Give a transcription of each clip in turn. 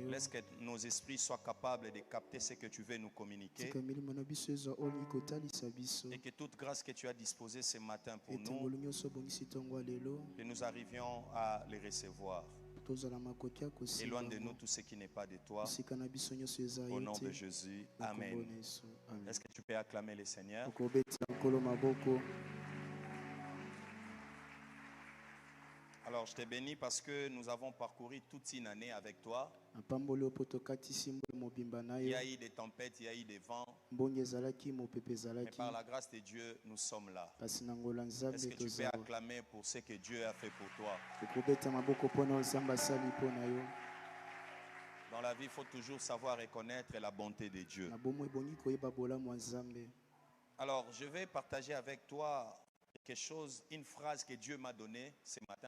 Laisse que nos esprits soient capables de capter ce que tu veux nous communiquer. Et que toute grâce que tu as disposée ce matin pour nous, que nous arrivions à les recevoir. Éloigne de nous tout ce qui n'est pas de toi. Au nom de Jésus. Amen. Est-ce que tu peux acclamer le Seigneur? Alors, je t'ai béni parce que nous avons parcouru toute une année avec toi. Il y a eu des tempêtes, il y a eu des vents. Mais par la grâce de Dieu, nous sommes là. Est-ce que tu peux acclamer pour ce que Dieu a fait pour toi? Dans la vie, il faut toujours savoir reconnaître la bonté de Dieu. Alors, je vais partager avec toi quelque chose, une phrase que Dieu m'a donnée ce matin.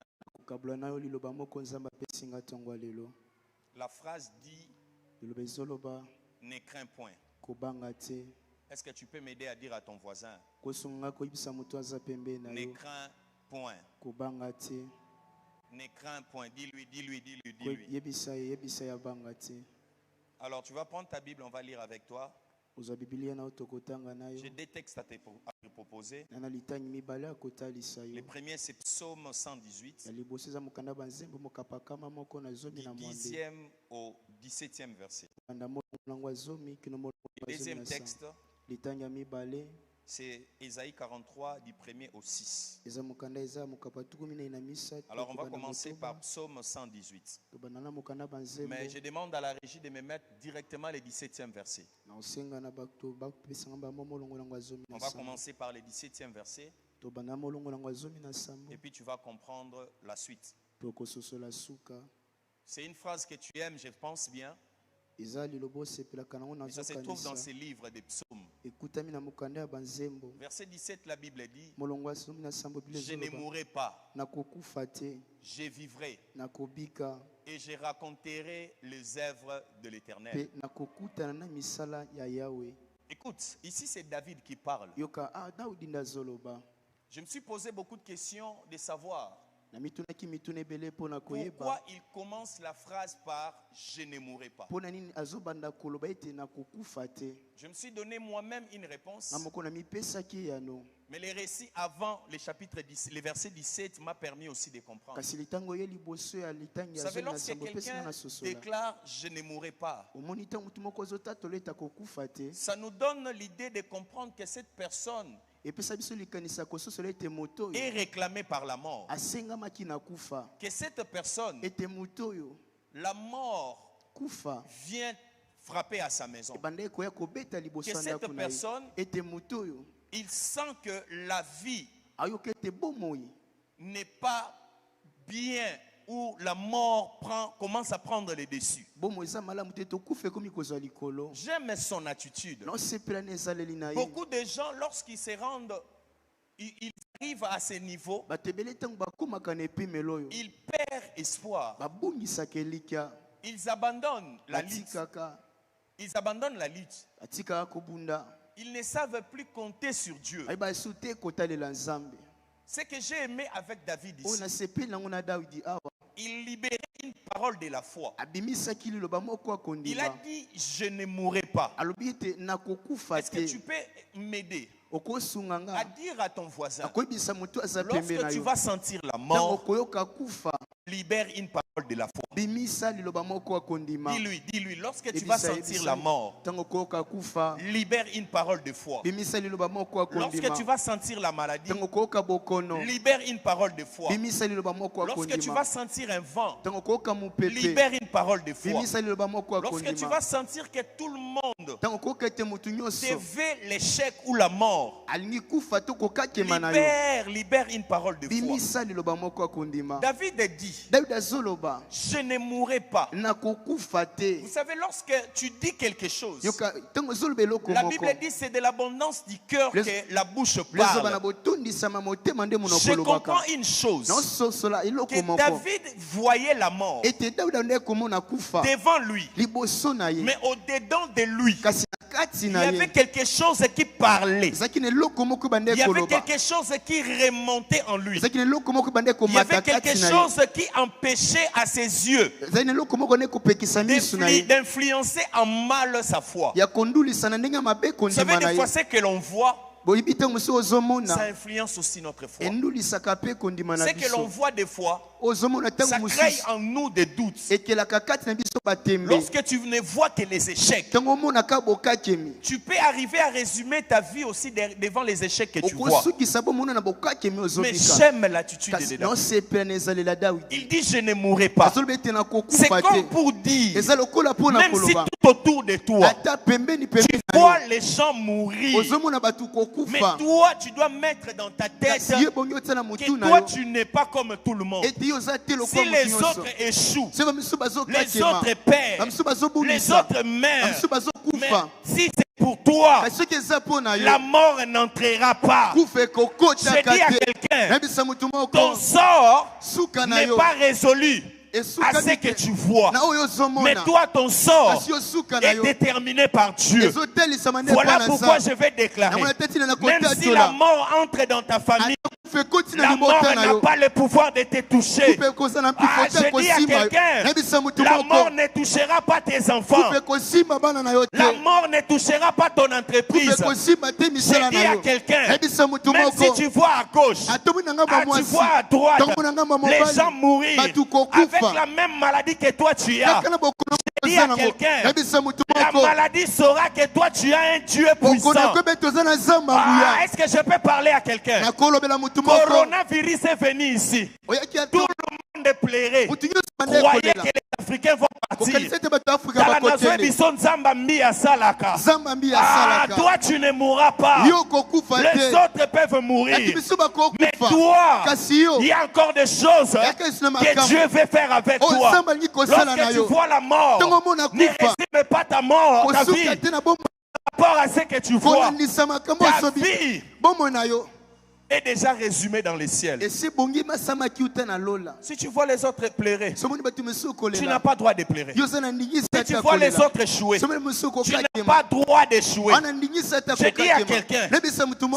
La phrase dit: ne crains point. Est-ce que tu peux m'aider à dire à ton voisin: ne crains point. Ne crains point. Dis-lui. Alors tu vas prendre ta Bible, on va lire avec toi. J'ai des textes à te proposer. Le premier, c'est Psaume 118, du 10e au 17e verset. Le deuxième texte, c'est Ésaïe 43, du 1er au 6. Alors on va commencer par Psaume 118. Mais je demande à la régie de me mettre directement le 17e verset. On va commencer par le 17e verset. Et puis tu vas comprendre la suite. C'est une phrase que tu aimes, je pense bien. Et ça se trouve dans ces livres des psaumes. Verset 17, la Bible dit: je ne mourrai pas, je vivrai et je raconterai les œuvres de l'Éternel. Écoute, ici c'est David qui parle. Je me suis posé beaucoup de questions de savoir pourquoi il commence la phrase par « je ne mourrai pas ». Je me suis donné moi-même une réponse. Mais les récits avant le chapitre 10, le verset 17 m'a permis aussi de comprendre. Vous savez, lorsque quelqu'un déclare « je ne mourrai pas », ça nous donne l'idée de comprendre que cette personne est réclamée par la mort. Que cette personne, la mort vient frapper à sa maison. Que cette personne, il sent que la vie n'est pas bien, où la mort commence à prendre les dessus. J'aime son attitude. Beaucoup de gens, lorsqu'ils se rendent, ils arrivent à ce niveau, ils perdent espoir. Ils abandonnent la lutte. Ils abandonnent la lutte. Ils ne savent plus compter sur Dieu. Ce que j'ai aimé avec David ici, il libérait une parole de la foi. Il a dit: je ne mourrai pas. Est-ce que tu peux m'aider à dire à ton voisin, lorsque tu vas sentir la mort, libère une parole de la foi. Dis-lui, lorsque tu vas sentir la mort, libère une parole de foi. Lorsque tu vas sentir la maladie, libère une parole de foi. Lorsque tu vas sentir un vent, libère une parole de foi. Lorsque tu vas sentir que tout le monde devait l'échec ou la mort, libère une parole de foi. David dit: je ne mourrai pas. Vous savez, lorsque tu dis quelque chose, la Bible dit c'est de l'abondance du cœur que la bouche parle. Je comprends une chose, que David voyait la mort devant lui, mais au-dedans de lui, il y avait quelque chose qui parlait. Il y avait quelque chose qui remontait en lui. Il y avait quelque chose qui empêchait à ses yeux d'influencer en mal sa foi. Vous savez, des fois, ce que l'on voit, ça influence aussi notre foi. Ce que l'on voit des fois, ça crée en nous des doutes. Lorsque tu ne vois que les échecs, tu peux arriver à résumer ta vie aussi devant les échecs que tu vois. Mais j'aime l'attitude de David. Il dit je ne mourrai pas. C'est comme pour dire, même si tout autour de toi tu vois les gens mourir, mais toi tu dois mettre dans ta tête que toi tu n'es pas comme tout le monde. Si les autres échouent, les autres perdent, les autres meurent, mais si c'est pour toi, la mort n'entrera pas. Je dis à quelqu'un, ton sort n'est pas résolu à ce que tu vois, mais toi ton sort est déterminé par Dieu. Voilà pourquoi je vais déclarer, même si la mort entre dans ta famille, la mort n'a pas le pouvoir de te toucher. Je dis à quelqu'un, la mort ne touchera pas tes enfants, la mort ne touchera pas ton entreprise. Je dis à quelqu'un, même si tu vois à gauche, tu vois à droite les gens mourir avec la même maladie que toi tu as, je dis à quelqu'un, la maladie saura que toi tu as un Dieu puissant. Est-ce que je peux parler à quelqu'un? Coronavirus est venu ici, tout le monde plairait, croyait que les Africains vont partir. Toi tu ne mourras pas, les autres peuvent mourir, mais toi il y a encore des choses que Dieu veut faire avec toi. Lorsque tu vois la mort, ne résume pas ta mort, ta vie par rapport à ce que tu vois. Ta vie est déjà résumé dans les ciels. Si tu vois les autres pleurer, tu n'as pas droit de pleurer. Si tu vois les autres échouer, tu n'as pas droit d'échouer. Je dis à quelqu'un,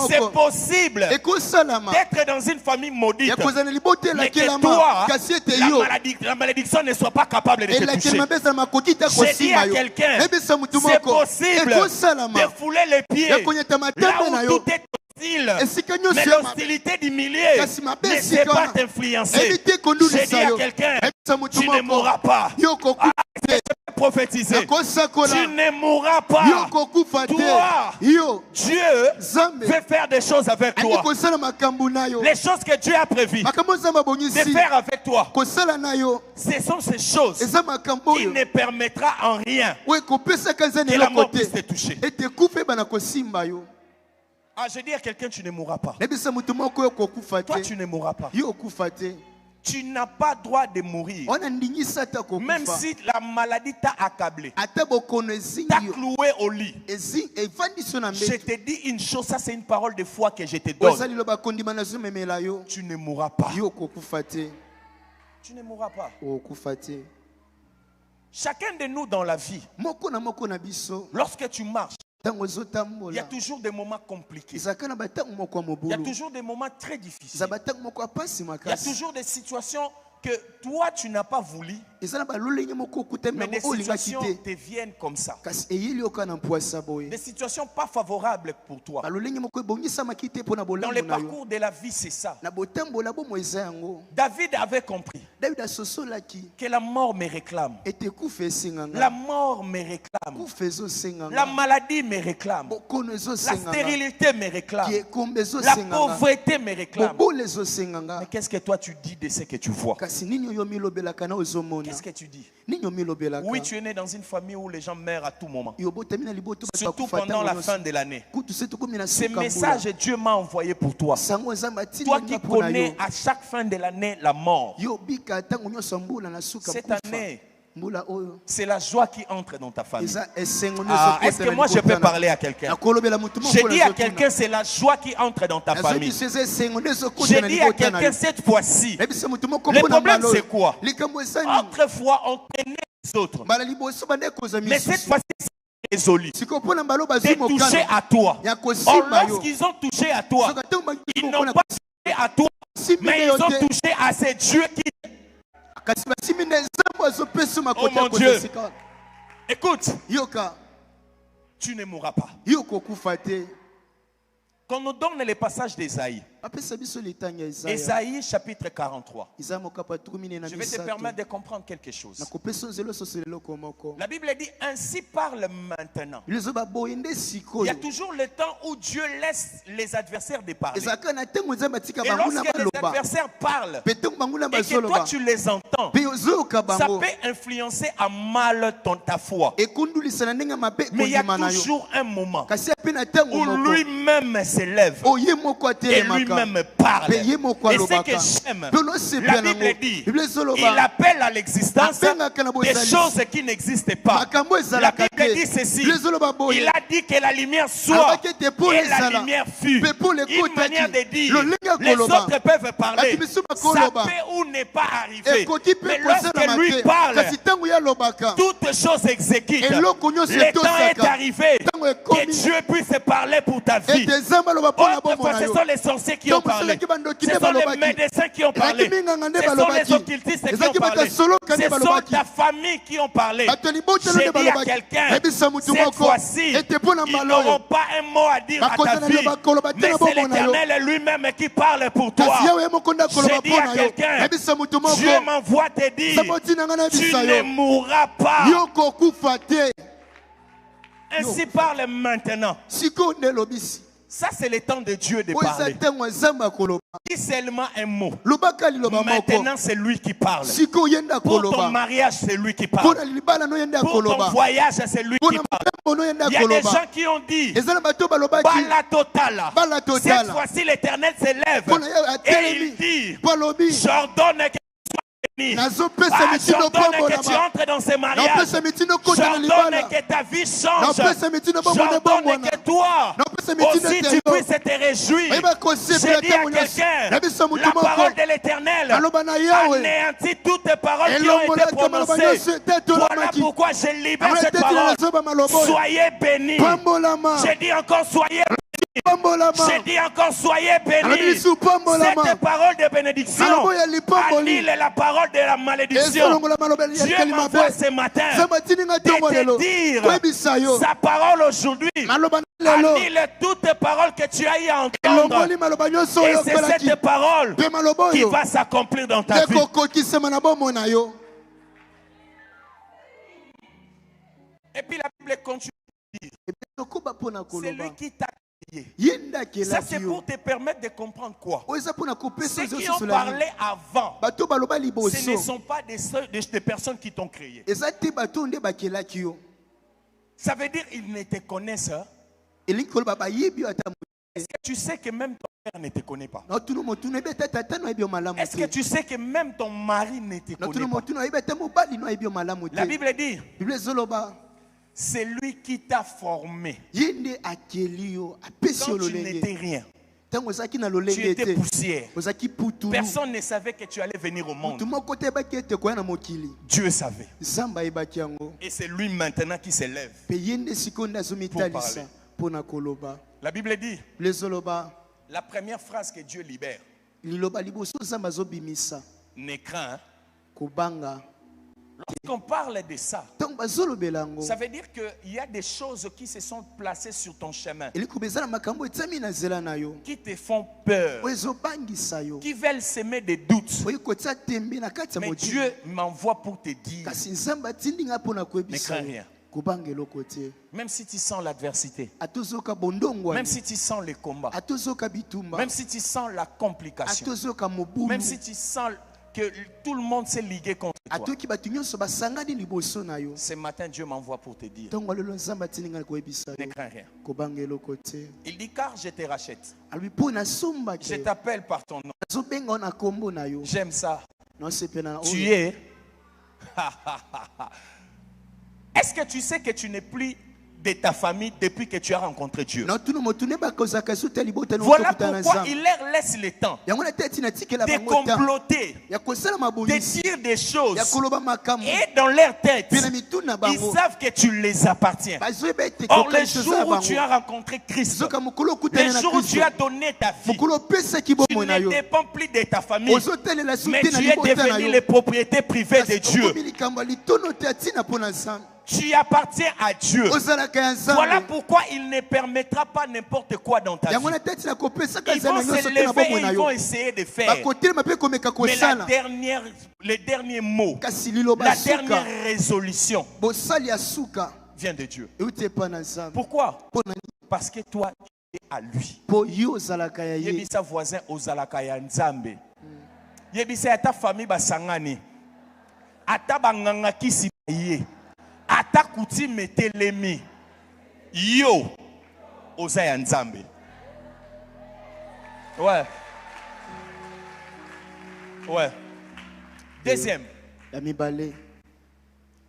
c'est possible d'être dans une famille maudite, mais que toi, la malédiction ne soit pas capable de te toucher. Je dis à quelqu'un, c'est possible de fouler les pieds là où tout est mais l'hostilité du milieu ne sait pas t'influencer. Je dis à quelqu'un, tu ne mourras pas. Je vais prophétiser, tu ne mourras pas. Toi, Dieu veut faire des choses avec toi. Les choses que Dieu a prévues de faire avec toi, ce sont ces choses qui ne permettra en rien que la mort puisse te toucher. Je dis à quelqu'un, tu ne mourras pas. Toi, tu ne mourras pas. Tu n'as pas droit de mourir. Même si la maladie t'a accablé, t'a cloué au lit. Je te dis une chose, ça c'est une parole de foi que je te donne. Tu ne mourras pas. Tu ne mourras pas. Chacun de nous dans la vie, lorsque tu marches, il y a toujours des moments compliqués. Il y a toujours des moments très difficiles. Il y a toujours des situations que toi tu n'as pas voulu, mais des situations te viennent comme ça. Des situations pas favorables pour toi. Dans le parcours de la vie, c'est ça. David avait compris que la mort me réclame. La mort me réclame. La maladie me réclame. La stérilité me réclame. La pauvreté me réclame. Mais qu'est-ce que toi tu dis de ce que tu vois? Qu'est-ce que tu dis? Oui, tu es né dans une famille où les gens meurent à tout moment, surtout pendant la fin de l'année. Ce message, Dieu m'a envoyé pour toi. Toi qui connais à chaque fin de l'année la mort. Cette année, c'est la joie qui entre dans ta famille. Est-ce que moi je peux parler à quelqu'un? Je dis à quelqu'un, c'est la joie qui entre dans ta famille. Je dis à quelqu'un, cette fois-ci, le problème c'est quoi? Autrefois on tenait les autres, mais cette fois-ci résolus de toucher à toi. Or, lorsqu'ils ont touché à toi, ils n'ont pas touché à toi, mais ils ont touché à ces dieux qui... Oh mon Dieu. Écoute, tu ne mourras pas. Qu'on nous donne les passages d'Ésaïe. Ésaïe chapitre 43. Je vais te permettre de comprendre quelque chose. La Bible dit ainsi parle maintenant. Il y a toujours le temps où Dieu laisse les adversaires de parler. Et lorsque les adversaires parlent et que toi tu les entends, ça peut influencer à mal ta foi. Mais il y a toujours un moment où lui-même s'élève et lui-même parle. Et ce que j'aime, la Bible dit, il appelle à l'existence des choses qui n'existent pas. La Bible dit ceci, il a dit que la lumière soit et la lumière fut. Une manière de dire, les autres peuvent parler, ça peut ou n'est pas arrivé, mais lorsque lui parle, toutes choses exécutent. Le temps est arrivé que Dieu puisse parler pour ta vie. Autrefois, ce sont les sorciers qui ont parlé. Ce sont les médecins qui ont parlé. Ce sont les occultistes qui ont parlé. Ce sont ta famille qui ont parlé. J'ai dit à quelqu'un, cette fois-ci, ils n'auront pas un mot à dire à ta vie. Mais c'est l'Éternel lui-même qui parle pour toi. J'ai dit à quelqu'un, Dieu m'envoie te dire, tu ne mourras pas. Ainsi parle maintenant. Ça, c'est le temps de Dieu de parler. Dis seulement un mot. Maintenant, c'est lui qui parle. Pour ton mariage, c'est lui qui parle. Pour ton voyage, c'est lui qui parle. Il y a des gens qui ont dit Bala totale. Cette fois-ci, l'Éternel s'élève et il dit j'ordonne que j'ordonne que tu entres dans ce mariage. J'ordonne que ta vie change. J'ordonne que toi aussi tu puisses te réjouir. J'ai dit à quelqu'un, la parole de l'Éternel anéantit toutes les paroles qui ont été prononcées. Voilà pourquoi je libère cette parole. Soyez bénis. J'ai dit encore soyez bénis. J'ai dit encore soyez bénis. Cette parole de bénédiction annule la parole de la malédiction. Dieu m'envoie ce matin de te dire sa parole aujourd'hui annule toutes paroles que tu as eu à entendre. Et c'est cette parole qui va s'accomplir dans ta vie. Et puis la Bible continue de dire c'est lui qui t'a créé. Ça c'est pour te permettre de comprendre quoi. Ceux qui ont parlé avant, ce ne sont pas des personnes qui t'ont créé. Ça veut dire qu'ils ne te connaissent. Est-ce que tu sais que même ton père ne te connaît pas? Est-ce que tu sais que même ton mari ne te connaît pas? La Bible dit c'est lui qui t'a formé. Quand tu n'étais rien, tu étais poussière. Personne ne savait que tu allais venir au monde. Dieu savait. Et c'est lui maintenant qui s'élève pour parler. La Bible dit la première phrase que Dieu libère, ne crains. Lorsqu'on parle de ça, ça veut dire qu'il y a des choses qui se sont placées sur ton chemin, qui te font peur, qui veulent semer des doutes. Mais Dieu m'envoie pour te dire, ne crains rien. Même si tu sens l'adversité, même si tu sens le combat, même si tu sens la complication, même si tu sens que tout le monde s'est ligué contre toi, ce matin Dieu m'envoie pour te dire, ne crains rien. Il dit car je te rachète, je t'appelle par ton nom. J'aime ça. Tu es. Est-ce que tu sais que tu n'es plus de ta famille depuis que tu as rencontré Dieu. Voilà pourquoi il leur laisse le temps de comploter, de dire des choses. Et dans leur tête, ils savent que tu les appartiens. Or, le jour où tu as rencontré Christ, le jour où tu as donné ta vie, tu ne dépends plus de ta famille, mais tu es devenu les propriétés privées de Dieu. Tu appartiens à Dieu. Voilà pourquoi il ne permettra pas n'importe quoi dans ta vie. Ils vont se lever et ils vont essayer de faire. Mais le dernier mot, la dernière résolution vient de Dieu. Pourquoi? Parce que toi, tu es à lui. Yebisa voisin ozalaka ya nzambe. Yebisa ta famille basangani. Ata banganga kisi ye. Ata kuti metelemi. Yo oza ya nzambe. Ouais. Ouais. Deuxième.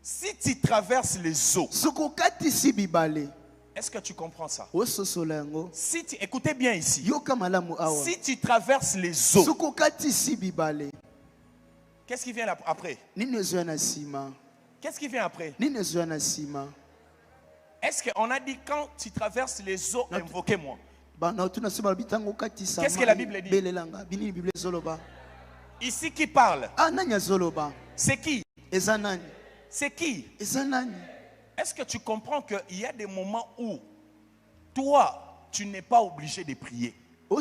Si tu traverses les eaux, est-ce que tu comprends ça? Si tu, écoutez bien ici. Si tu traverses les eaux, qu'est-ce qui vient après? Qu'est-ce qui vient après? Est-ce qu'on a dit quand tu traverses les eaux, invoquez-moi? Qu'est-ce que la Bible dit? Ici qui parle? C'est qui? C'est qui? Est-ce que tu comprends qu'il y a des moments où toi, tu n'es pas obligé de prier? Comme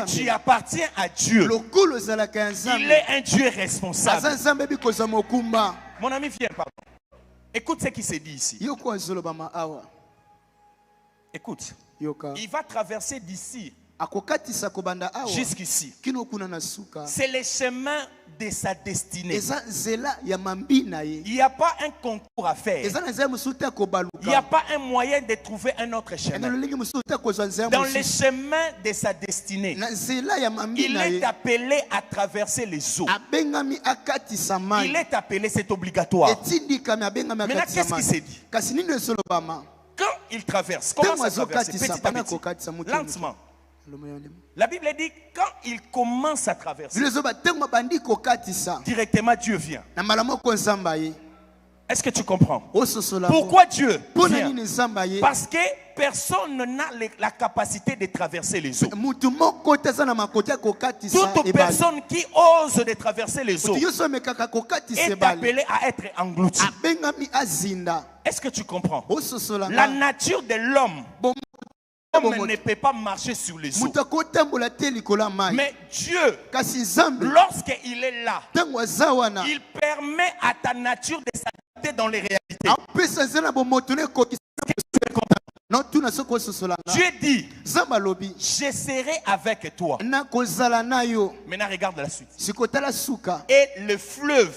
tu appartiens à Dieu, il est un Dieu responsable. Mon ami, viens, pardon. Écoute ce qui s'est dit ici. Écoute. Il va traverser d'ici jusqu'ici. C'est le chemin de sa destinée. Il n'y a pas un concours à faire. Il n'y a pas un moyen de trouver un autre chemin. Dans le chemin de sa destinée, il est appelé à traverser les eaux. Il est appelé, c'est obligatoire. Maintenant, qu'est-ce qu'il s'est dit? Quand il traverse, comment ça traverse? Petit à petit, lentement. La Bible dit quand il commence à traverser, directement Dieu vient. Est-ce que tu comprends? Pourquoi Dieu vient? Parce que personne n'a la capacité de traverser les eaux. Toute personne qui ose de traverser les eaux est appelée à être engloutie. Est-ce que tu comprends? La nature de l'homme ne peut pas marcher sur les eaux. Mais Dieu, lorsqu'il est là, il permet à ta nature de s'adapter dans les réalités. Dieu dit, je serai avec toi. Maintenant regarde la suite. Et le fleuve,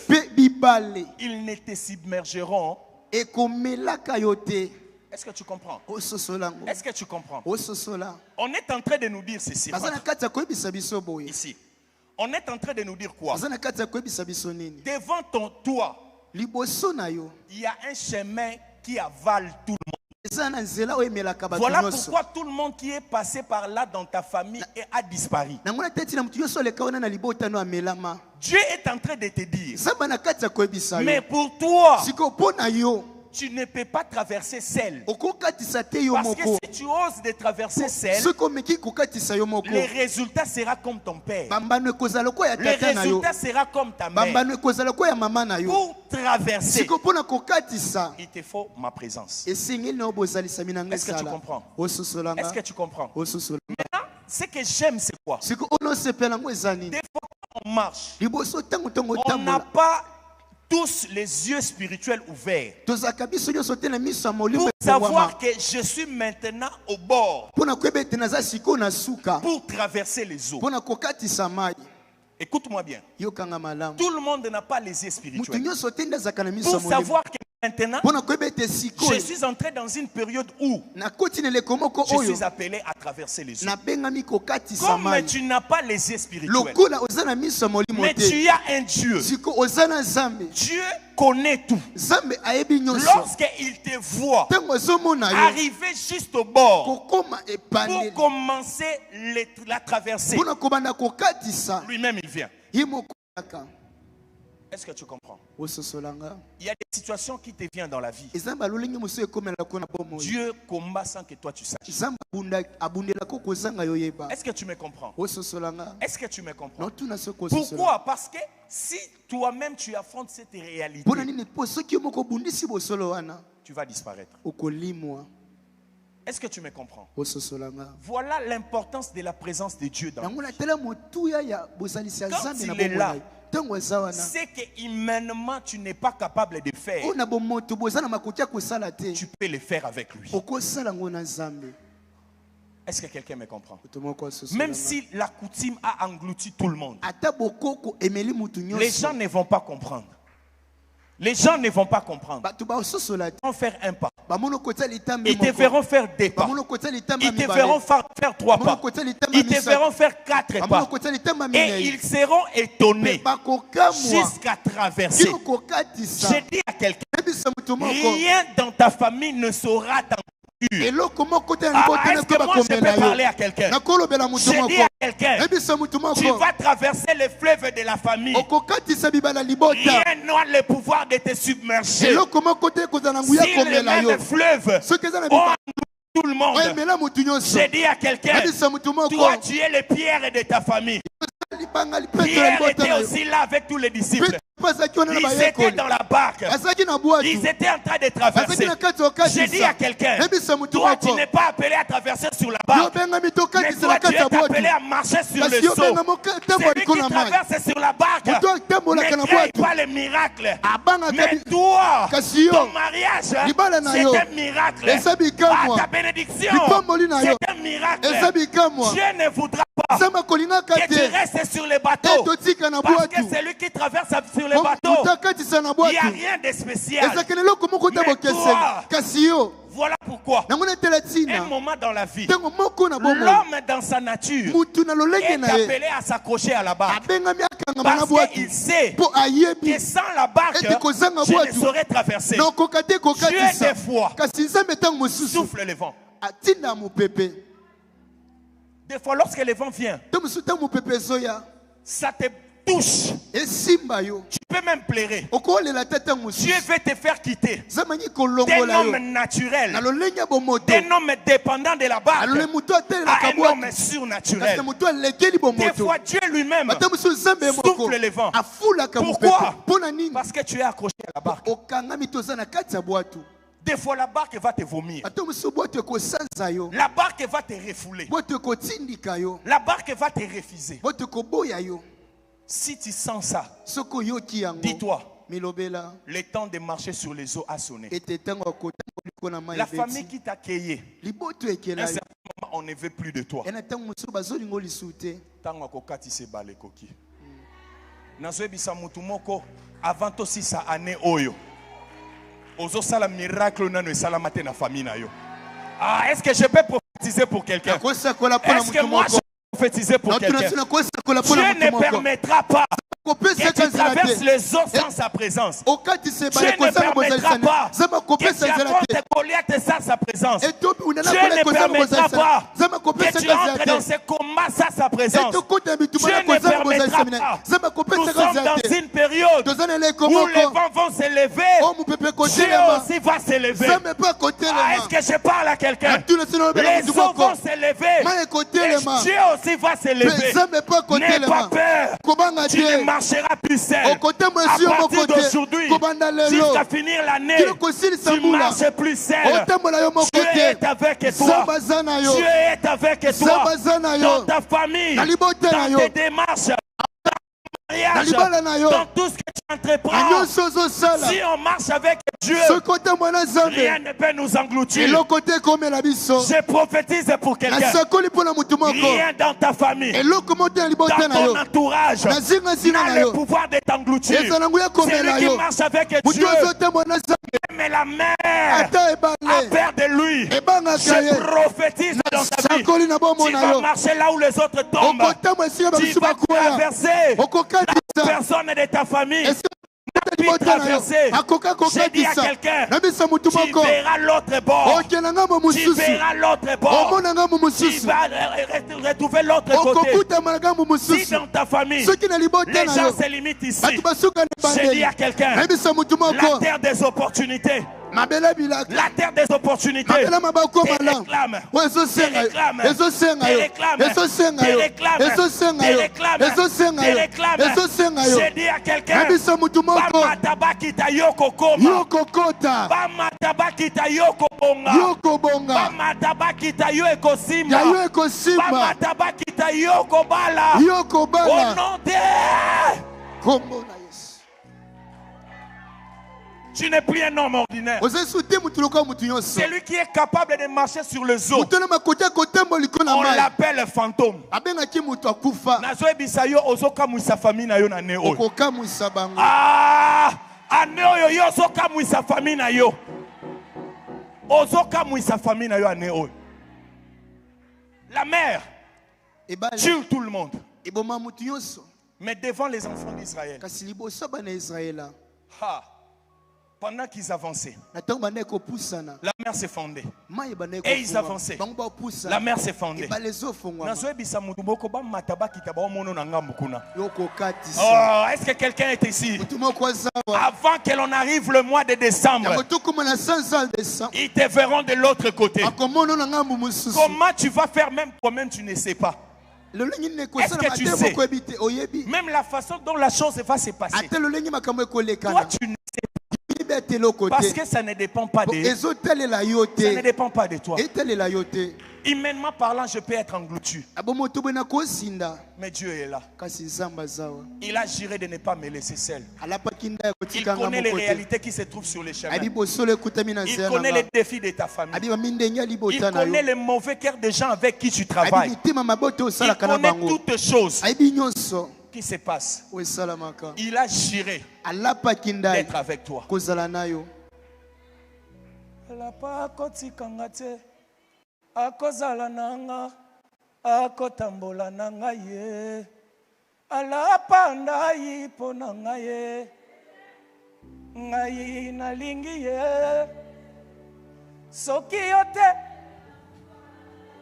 ils ne te submergeront. Est-ce que tu comprends? Est-ce que tu comprends? On est en train de nous dire ceci. Ici. On est en train de nous dire quoi? Devant ton toit, il y a un chemin qui avale tout le monde. Voilà pourquoi tout le monde qui est passé par là dans ta famille a disparu. Dieu est en train de te dire, mais pour toi, tu ne peux pas traverser seul. Parce que si tu oses de traverser seul, le résultat sera comme ton père. Le résultat sera comme ta mère. Pour traverser, il te faut ma présence. Est-ce que tu comprends? Est-ce que tu comprends? Maintenant, ce que j'aime, c'est quoi? Des fois, quand on marche, on n'a pas tous les yeux spirituels ouverts pour savoir que je suis maintenant au bord pour traverser les eaux. Écoute-moi bien. Tout le monde n'a pas les yeux spirituels pour savoir que Maintenant, je suis entré dans une période où je suis appelé à traverser les eaux. Comme tu n'as pas les yeux spirituels, mais tu as un Dieu. Dieu connaît tout. Lorsqu'il te voit arriver juste au bord pour commencer la traversée, lui-même il vient. Est-ce que tu comprends? Il y a des situations qui te viennent dans la vie. Dieu combat sans que toi tu saches. Est-ce que tu me comprends? Est-ce que tu me comprends? Pourquoi? Parce que si toi-même tu affrontes cette réalité, tu vas disparaître. Est-ce que tu me comprends? Voilà l'importance de la présence de Dieu dans nous. Quand il est là, c'est que humainement tu n'es pas capable de faire, tu peux le faire avec lui. Est-ce que quelqu'un me comprend? Même si la coutume a englouti tout le monde, les gens ne vont pas comprendre. Les gens ne vont pas comprendre. Ils vont faire un pas. Ils te verront faire deux pas. Ils te verront faire trois pas. Ils te verront faire quatre pas. Et ils seront étonnés jusqu'à traverser. Je dis à quelqu'un, rien dans ta famille ne saura t'en. Est-ce que moi je peux parler à quelqu'un? Je dis à quelqu'un, tu vas traverser les fleuves de la famille. Rien n'a le pouvoir de te submerger. Si le même fleuve tout le monde, je dis à quelqu'un, toi tu es le Pierre de ta famille. Pierre était aussi là avec tous les disciples. Ils étaient dans la barque. Ils étaient en train de traverser. J'ai dit à quelqu'un, toi tu n'es pas appelé à traverser sur la barque, mais toi tu es appelé à marcher sur le seau. Celui qui traverse sur la barque ne crée pas le miracle. Mais toi, ton mariage, c'est un miracle. Ta bénédiction, c'est un miracle. Dieu ne voudra pas que tu restes sur le bateau, parce que celui qui traverse sur le bateau, il n'y a rien de spécial. Mais toi, voilà pourquoi, un moment dans la vie, l'homme dans sa nature est appelé à s'accrocher à la barque. Parce qu'il sait que sans la barque, je ne saurais traverser. Dieu des fois souffle le vent. Des fois, lorsque le vent vient, ça te touche. Tu peux même pleurer. Dieu veut te faire quitter d'un homme naturel, d'un homme dépendant de la barque, à un homme surnaturel. Des fois, Dieu lui-même souffle le vent. Pourquoi? Parce que tu es accroché à la barque. Des fois, la barque va te vomir. La barque va te refouler. La barque va te refuser. Si tu sens ça, dis-toi, le temps de marcher sur les eaux a sonné. La famille qui t'a accueilli, un certain moment, on ne veut plus de toi. Avant aussi ça année oyo. Ah, est-ce que je peux prophétiser pour quelqu'un? Est-ce que moi je peux prophétiser pour quelqu'un? Dieu ne permettra pas que tu traverses les eaux sans sa présence. Dieu ne permettra pas que tu affrontes Goliath sans sa présence. Dieu ne permettra pas que tu entres dans ce combat sans sa présence. Dieu ne permettra pas. Nous sommes dans une période où les vents vont s'élever. Dieu aussi va s'élever. Est-ce que je parle à quelqu'un? Les eaux vont s'élever. Et Dieu aussi va s'élever. N'aie pas peur. Tu ne marcheras plus seul. À partir d'aujourd'hui, jusqu'à finir l'année, tu ne marches plus seul. Dieu est avec toi. Dieu est avec toi. Dans ta famille, dans tes démarches, dans tout ce que tu entreprends. Si on marche avec Dieu, rien ne peut nous engloutir. Je prophétise pour quelqu'un. Rien dans ta famille, dans ton entourage, n'a le pouvoir de t'engloutir. Celui qui marche avec Dieu Mais la mer a peur de lui. Je prophétise dans ta vie. Tu vas marcher là où les autres tombent. Tu vas traverser. Personne de ta famille. Traverser. J'ai dit à quelqu'un, tu verras l'autre bord. Tu verras l'autre bord. Tu vas retrouver l'autre côté. Si dans ta famille, les gens se limitent ici, j'ai dit à quelqu'un, la terre des opportunités. La terre des opportunités. Tes réclames. J'ai dit à quelqu'un, Bamataba kita yoko koma. Bamataba kita yoko bonga. Bamataba kita yoko simba. Bamataba kita yoko bala. Au nom de... Tu n'es plus un homme ordinaire. C'est lui qui est capable de marcher sur les eaux. On l'appelle fantôme. Nazoe bisayo ozoka muisa famille na yo na neo. Ah, aneo yo yo ozoka muisa famille na yo. Ozoka muisa famille na yo aneo. La mer tue tout le monde. Mais devant les enfants d'Israël. Pendant qu'ils avançaient, la mer s'est fondée. Et ils avançaient. La mer s'est fondée. Oh, est-ce que quelqu'un est ici? Avant que l'on arrive le mois de décembre, ils te verront de l'autre côté. Comment tu vas faire même toi-même, tu ne sais pas. Est-ce que tu sais? Même la façon dont la chose va se passer. Toi, tu ne sais pas. Parce que ça ne dépend pas de ça ne dépend pas de toi. Humainement parlant, je peux être englouti. Mais Dieu est là. Il a juré de ne pas me laisser seul. Il connaît les réalités qui se trouvent sur les chemins. Il connaît les défis de ta famille. Il connaît les mauvais cœurs des gens avec qui tu travailles. Il connaît toutes choses qui se passe. Il a juré d'être avec toi. Akozala nanga akotambola nanga ye alapanda yipo nanga ye ngai nalingi ye soki yote.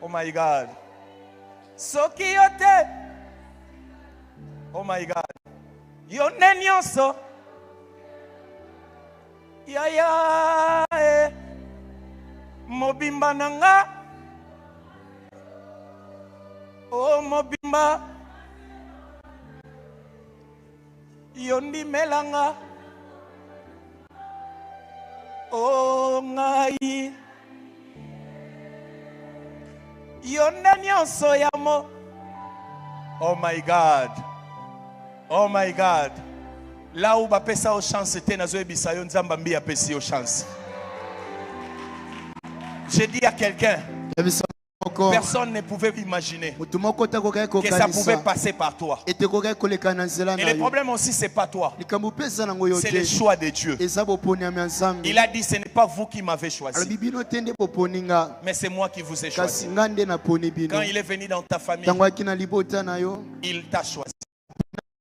Oh my God. Soki yote. Oh my God. Yone nyonso. Ya ya mobimba nanga. Oh mobimba. Yondi melanga. Oh ngai. Yone nyonso yamo. Oh my God. Oh my God. Là où bapesa au chance c'était nazo ebisayo nzamba mbi apesi au chance. J'ai dit à quelqu'un, personne ne pouvait imaginer que ça pouvait passer par toi. Et le problème aussi, c'est pas toi. C'est le choix de Dieu. Il a dit, ce n'est pas vous qui m'avez choisi, mais c'est moi qui vous ai choisi. Quand il est venu dans ta famille, il t'a choisi.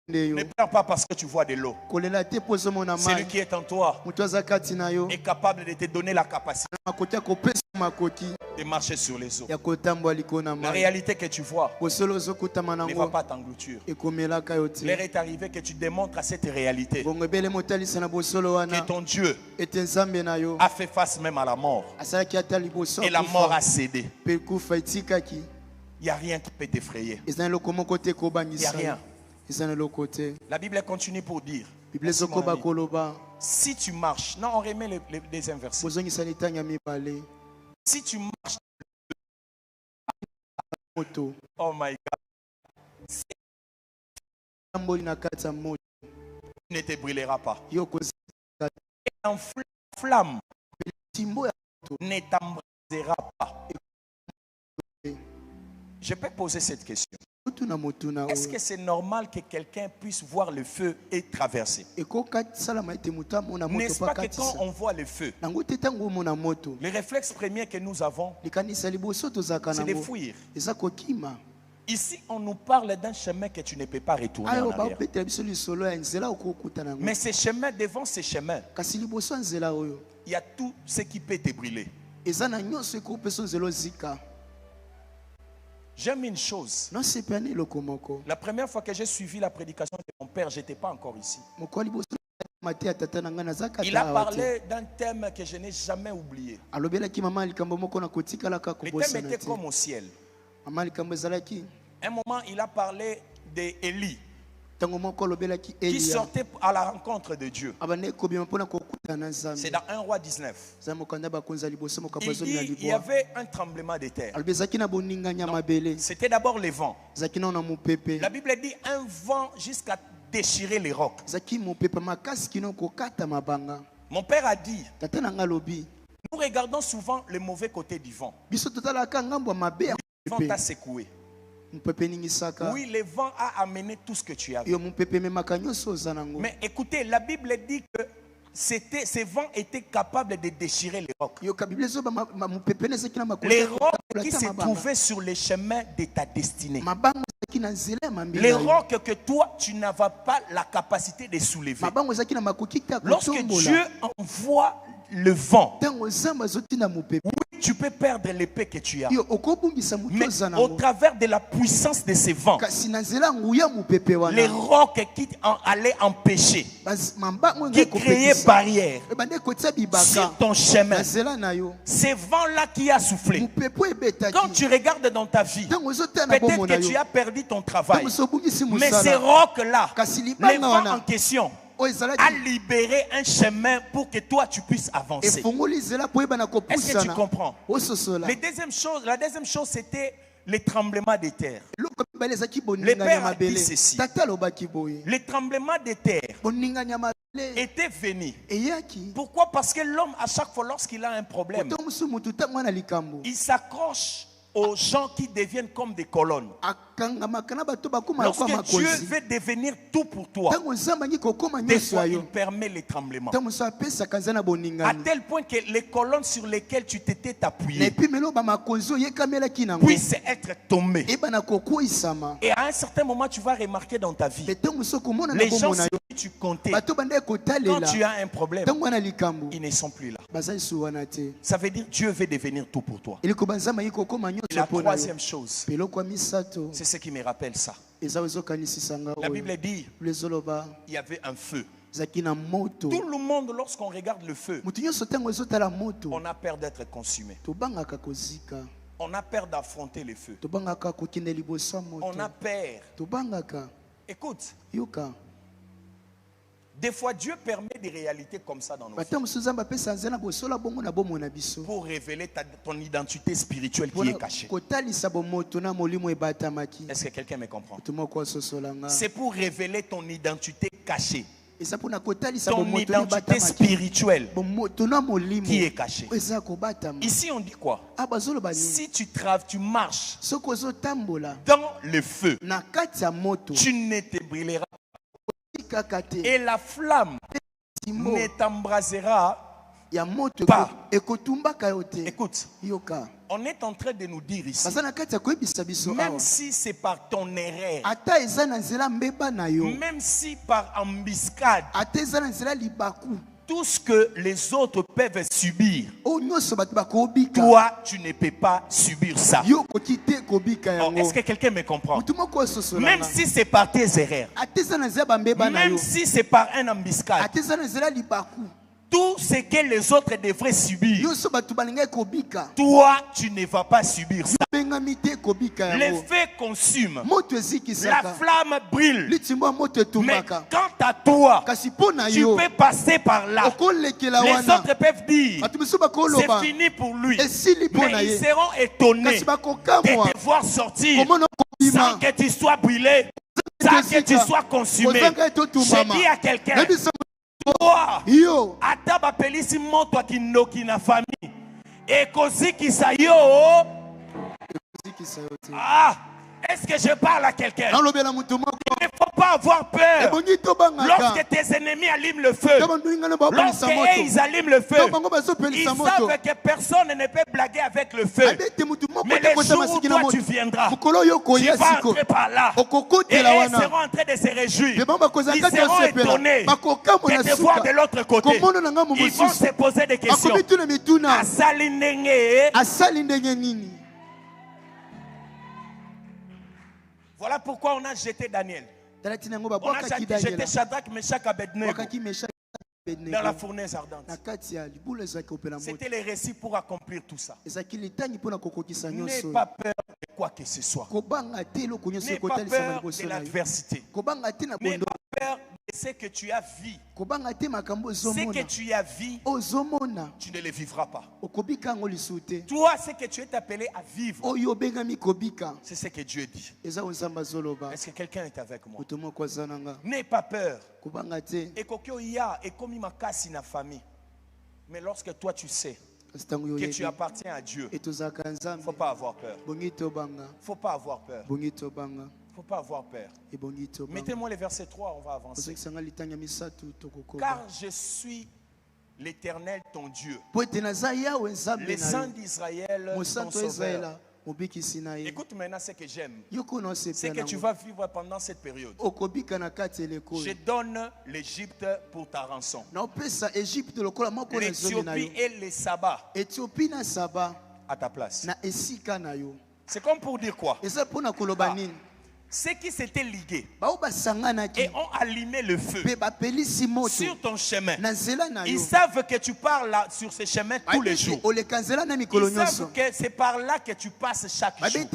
Ne pleure pas parce que tu vois de l'eau. Celui qui est en toi est capable de te donner la capacité de marcher sur les eaux. La réalité que tu vois ne va pas t'engloutir. L'heure est arrivée que tu démontres à cette réalité que ton Dieu a fait face même à la mort. Et la mort a cédé. Il n'y a rien qui peut t'effrayer. Il n'y a rien. La Bible continue pour dire, si tu marches, non, on remet les inversés. Si tu marches, oh my God, tu ne te brûleras pas. Et en flamme ne t'embrasera pas. Je peux poser cette question. Est-ce que c'est normal que quelqu'un puisse voir le feu et traverser? N'est-ce pas que quand on voit le feu, le réflexe premier que nous avons, c'est de fuir. Ici, on nous parle d'un chemin que tu ne peux pas retourner en arrière. Mais ces chemins, devant ces chemins, il y a tout ce qui peut te brûler. J'aime une chose. La première fois que j'ai suivi la prédication de mon père, je n'étais pas encore ici. Il a parlé d'un thème que je n'ai jamais oublié. Le thème était comme au ciel. Un moment, il a parlé d'Élie qui sortait à la rencontre de Dieu. C'est dans 1 roi 19. Il y avait un tremblement de terre. C'était d'abord le vent. La Bible dit un vent jusqu'à déchirer les rocs. Mon père a dit, nous regardons souvent le mauvais côté du vent. Le vent t'a secoué. Oui, le vent a amené tout ce que tu avais. Mais écoutez, la Bible dit que ces vents étaient capables de déchirer les rocs. Les rocs qui se trouvaient sur les chemins de ta destinée. Les rocs que toi, tu n'avais pas la capacité de soulever. Lorsque Dieu envoie le vent, oui, tu peux perdre l'épée que tu as. Mais au travers de la puissance de ces vents, les rocs qui allaient empêcher, qui créaient barrière sur ton chemin, ces vents-là qui a soufflé. Quand tu regardes dans ta vie, peut-être que tu as perdu ton travail, mais ces rocs-là, les vents en question, a libéré un chemin pour que toi tu puisses avancer. Est-ce que tu comprends? La deuxième chose, c'était les tremblements de terre. Le père a dit ceci. Les tremblements de terre étaient venus. Pourquoi? Parce que l'homme, à chaque fois lorsqu'il a un problème, il s'accroche aux gens qui deviennent comme des colonnes. Lorsque Dieu veut devenir tout pour toi, des fois il permet les tremblements. À tel point que les colonnes sur lesquelles tu t'étais appuyé puissent être tombées. Et à un certain moment, tu vas remarquer dans ta vie, les gens sur qui tu comptais, quand tu as un problème, ils ne sont plus là. Ça veut dire Dieu veut devenir tout pour toi. La troisième chose, c'est ce qui me rappelle ça. La Bible dit, il y avait un feu. Tout le monde, lorsqu'on regarde le feu, on a peur d'être consumé. On a peur d'affronter le feu. On a peur. Écoute. Des fois, Dieu permet des réalités comme ça dans nos vies pour révéler ton identité spirituelle qui est cachée. Est-ce que quelqu'un me comprend? C'est pour révéler ton identité cachée. Ton identité spirituelle qui est cachée. Ici on dit quoi? Si tu marches dans le feu, tu ne te brûleras pas. Et la flamme ne t'embrasera pas. Écoute, on est en train de nous dire ici, même si c'est par ton erreur, même si par embuscade, tout ce que les autres peuvent subir, toi, tu ne peux pas subir ça. Est-ce que quelqu'un me comprend? Même si c'est par tes erreurs, même si c'est par un embuscade, tout ce que les autres devraient subir, toi, tu ne vas pas subir ça. Le feu consume, la flamme brûle. Mais quant à toi, tu peux passer par là. Les autres peuvent dire, c'est fini pour lui. Mais ils seront étonnés de te voir sortir sans que tu sois brûlé, sans que tu sois consumé. Je dis à quelqu'un, toi, ata bapelisi moto akinoki na famille ekozikisa yo. Est-ce que je parle à quelqu'un? Il ne faut pas avoir peur. Lorsque tes ennemis allument le feu, lorsque ils allument le feu, ils savent que personne ne peut blaguer avec le feu. Mais le jour où toi tu viendras, tu vas entrer par là. Et ils seront en train de se réjouir. Ils seront étonnés de te voir de l'autre côté. Ils vont se poser des questions. Voilà pourquoi on a jeté Daniel. On a jeté Shadrach, Meshach, Abednego dans la fournaise ardente. C'était les récits pour accomplir tout ça. N'aie pas peur de quoi que ce soit. N'aie pas peur de l'adversité. N'aie pas peur de ce que tu as vu. Ce que tu as vu, tu ne le vivras pas. Toi, ce que tu es appelé à vivre, c'est ce que Dieu dit. Est-ce que quelqu'un est avec moi? N'aie pas peur. Et comme il m'a cassé na famille. Mais lorsque toi tu sais que tu appartiens à Dieu, il ne faut pas avoir peur. Il ne faut pas avoir peur. Il ne faut pas avoir peur. Mettez-moi le verset 3, on va avancer. Car je suis l'Éternel ton Dieu, le Saint d'Israël ton Sauveur. Écoute maintenant ce que j'aime. C'est que tu vas vivre pendant cette période. Je donne l'Égypte pour ta rançon. L'Éthiopie et les Sabas à ta place. C'est comme pour dire quoi? Ceux qui s'étaient ligués et ont allumé le feu sur ton chemin, ils savent que tu parles là, sur ce chemin tous les jours. Ils savent que c'est par là que tu passes chaque jour. Et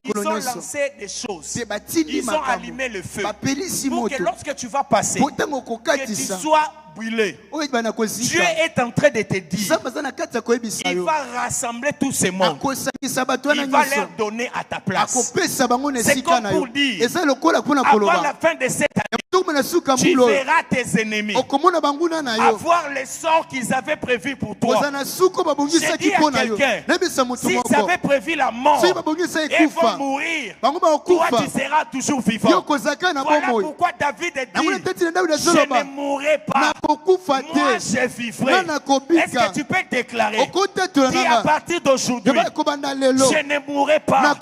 ils ont lancé des choses. Ils ont allumé le feu pour que lorsque tu vas passer, que tu sois brûlé. Dieu est en train de te dire, il va rassembler tous ces mondes. Il va leur donner à ta place. C'est comme pour dire, avant la fin de cette année, tu verras tes ennemis avoir les sorts qu'ils avaient prévus pour toi. J'ai dit à quelqu'un, s'ils avaient prévu la mort et vont mourir, toi tu seras toujours vivant. Voilà pourquoi David dit, je ne mourrai pas, moi je vivrai. Est-ce que tu peux déclarer, dis à partir d'aujourd'hui, je ne mourrai pas, moi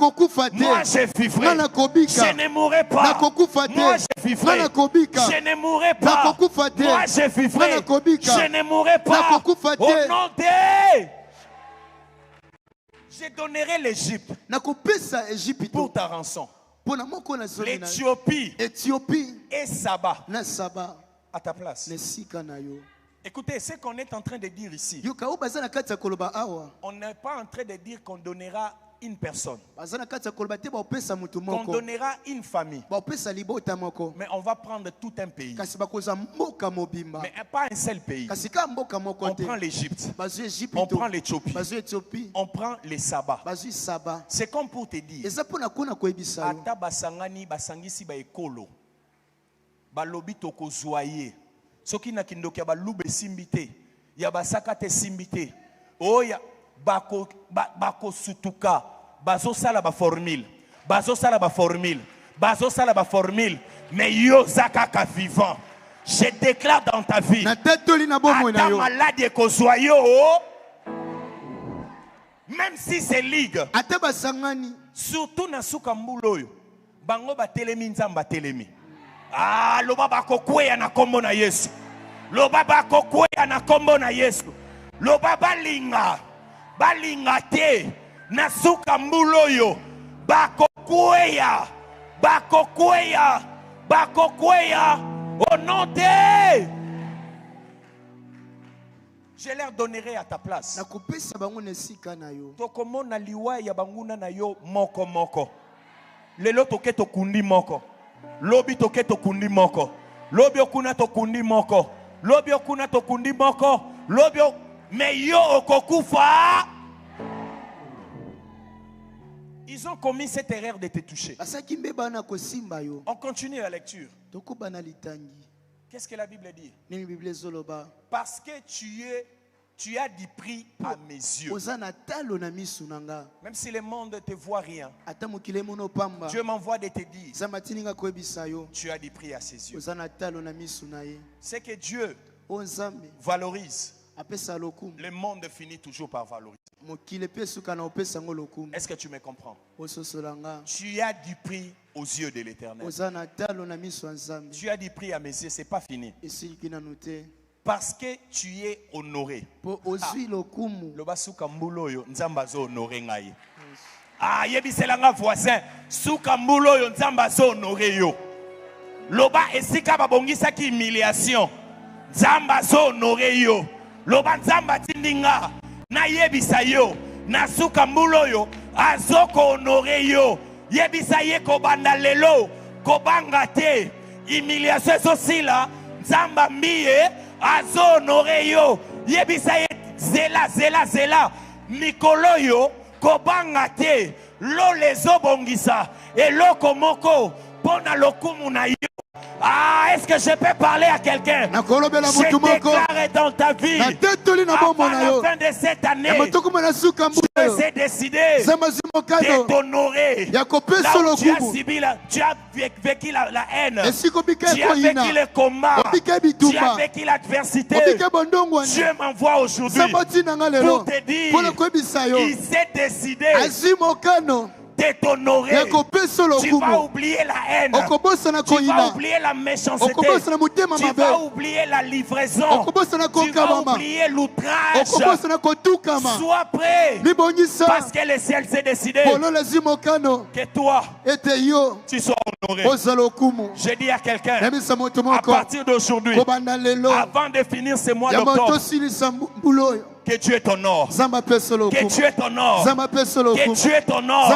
je vivrai. Je ne mourrai pas, moi je vivrai. Je ne mourrai pas, moi je vivrai. Je ne mourrai pas, au nom de... Je donnerai l'Égypte pour ta rançon. L'Éthiopie et Saba à ta place. Écoutez, ce qu'on est en train de dire ici, on n'est pas en train de dire qu'on donnera une personne, qu'on donnera une famille, mais on va prendre tout un pays, mais pas un seul pays. On prend l'Égypte, on prend l'Éthiopie, on prend les Sabas. C'est comme pour te dire, ata basangani basangisi ba ekolo balobi toko zoyer soki na kindoki ba lube simbite ya basaka te simbite oya bako sutuka bazo sala ba formule mais yo zakaka vivant. Je déclare dans ta vie, ata malade ko zoyo, même si c'est ligue, surtout na suka mbuloyo bango ba telemi nzamba telemi. Ah, loba bako kweya na kombo na Yesu. Loba bako kweya na kombo na Yesu. Loba balinga te na suka mbuloyo bako kweya au nom de... Je leur donnerai à ta place. Tokomona liwa ya banguna na yo moko moko. Lelo toke tokundi moko. Lobi toke tokundi moko. Lobi okuna tokundi moko. Lobi okuna tokundi moko. Lobi mais yo okokufa. Ils ont commis cette erreur de te toucher. On continue la lecture. Qu'est-ce que la Bible dit? Parce que tu es Tu as du prix à mes yeux. Même si le monde ne te voit rien, Dieu m'envoie de te dire, tu as du prix à ses yeux. C'est que Dieu valorise. Le monde finit toujours par valoriser. Est-ce que tu me comprends? Tu as du prix aux yeux de l'Éternel. Tu as du prix à mes yeux, c'est pas fini. Parce que tu es honoré. Ah, yebiselanga voisin, soukambulo yo nzamba zo honoré yo. Loba esika babongisa ki humiliation. Nzamba zo honoré yo. Loba nzamba tindinga na yebisa yo. Na soukambulo yo azoko honoré yo. Yebisa ye ko banda lelo ko banga te. Humiliation sosila nzamba miye azo honoré yo. Yebisa ye zela mikolo yo kobanga te lo lezo bongisa et lo komoko pona lokumu na yo. Ah, est-ce que je peux parler à quelqu'un? Je déclare dans ta vie, avant la fin de cette année, Dieu s'est décidé de t'honorer. Là où tu as vécu la haine, tu as vécu le combat, tu as vécu l'adversité. Dieu m'envoie aujourd'hui pour te dire, il s'est décidé de t'honorer. Tu vas oublier la haine, tu vas oublier la méchanceté, tu vas oublier la livraison, tu vas oublier l'outrage. Sois prêt, parce que le ciel s'est décidé que toi tu sois honoré. Je dis à quelqu'un, à partir d'aujourd'hui, avant de finir ce mois d'octobre, que Dieu t'honore. Que Dieu t'honore. Que Dieu t'honore.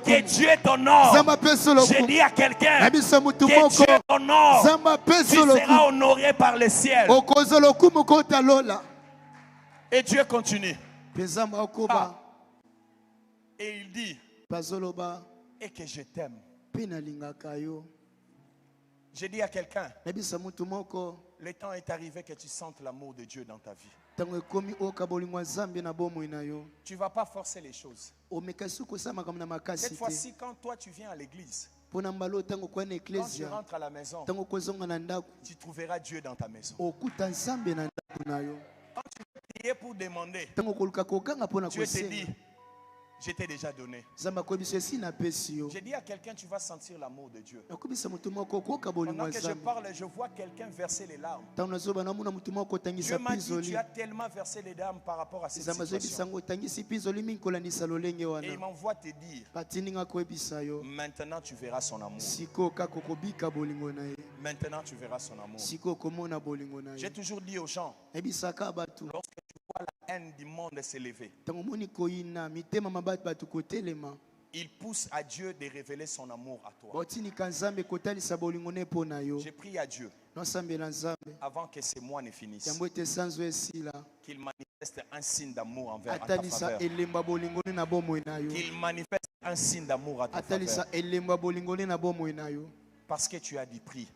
Que Dieu t'honore. Je dis à quelqu'un, que Dieu t'honore. Tu seras honoré par le ciel. Et Dieu continue. Ah. Et il dit, et que je t'aime. Je dis à quelqu'un, le temps est arrivé que tu sentes l'amour de Dieu dans ta vie. Tu ne vas pas forcer les choses. Cette fois-ci, quand toi tu viens à l'église, quand tu rentres à la maison, tu trouveras Dieu dans ta maison. Quand tu veux prier pour demander, Dieu te dit, je t'ai déjà donné. J'ai dit à quelqu'un, tu vas sentir l'amour de Dieu. Pendant que je parle, je vois quelqu'un verser les larmes. Dieu m'a dit, tu as tellement versé les larmes par rapport à cette situation. Et il m'envoie te dire, maintenant tu verras son amour. Maintenant tu verras son amour. J'ai toujours dit aux gens, lorsque tu vois la haine du monde s'élever, il pousse à Dieu de révéler son amour à toi. J'ai prié à Dieu, avant que ce mois ne finisse, qu'il manifeste un signe d'amour envers ta faveur. Qu'il manifeste un signe d'amour à ta faveur. Parce que tu as du prix.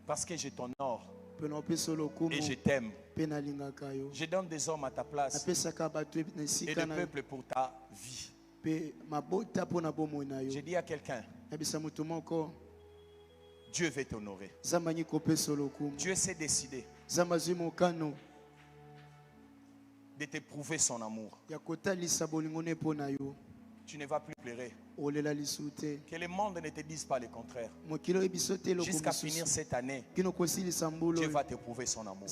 Parce que je t'honore. Et je t'aime. Je donne des hommes à ta place et des peuples pour ta vie. J'ai dit à quelqu'un, Dieu veut t'honorer. Dieu s'est décidé de te prouver son amour. Tu ne vas plus pleurer. Que le monde ne te dise pas le contraire. Jusqu'à finir cette année, Dieu va te prouver son amour.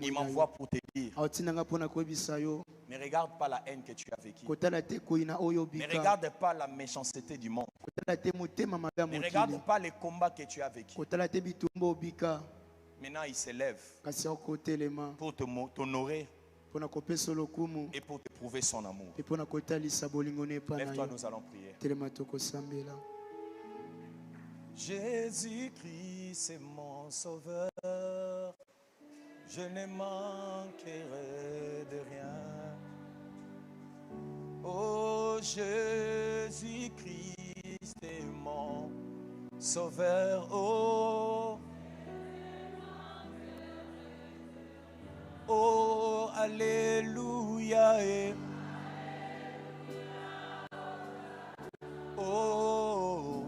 Il m'envoie pour te dire, ne regarde pas la haine que tu as vécue. Ne regarde pas la méchanceté du monde. Ne regarde pas les combats que tu as vécus. Maintenant il s'élève pour t'honorer et pour te prouver son amour. Lève-toi, nous allons prier. Jésus-Christ, c'est mon sauveur. Je ne manquerai de rien. Oh, Jésus-Christ est mon sauveur. Oh, Alléluia. Oh.